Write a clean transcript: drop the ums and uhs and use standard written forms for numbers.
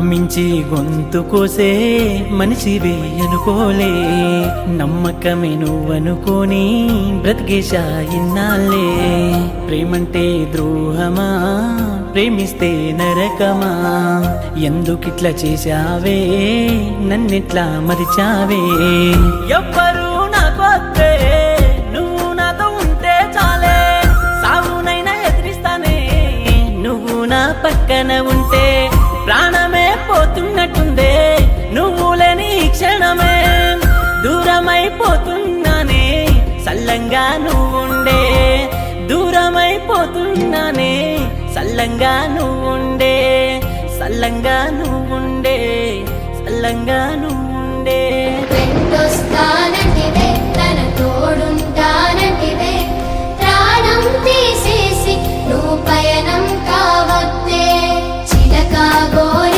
నమ్మించి గొంతు కోసే మనిషివే అనుకోలే, నమ్మకమే నువ్వనుకోని బ్రతికేశా ఇన్నాళ్ళే. ప్రేమంటే ద్రోహమా, ప్రేమిస్తే నరకమా, ఎందుకిట్లా చేశావే, నన్నిట్లా మరిచావే. ఎవ్వరు నాకొద్దే, నువ్వు నాతో ఉంటే చాలే, సావునైనా ఎదిరిస్తానే నువ్వు నా పక్కన ఉంటే. ప్రాణమే పోతున్నట్టుందే నువ్వు లేని ఈ క్షణమే, దూరమైపోతున్నానే సల్లంగా నువ్వుండే, దూరమైపోతున్నానే సల్లంగా నువ్వుండే, సల్లంగా నువ్వుండే, సల్లంగా నువ్వు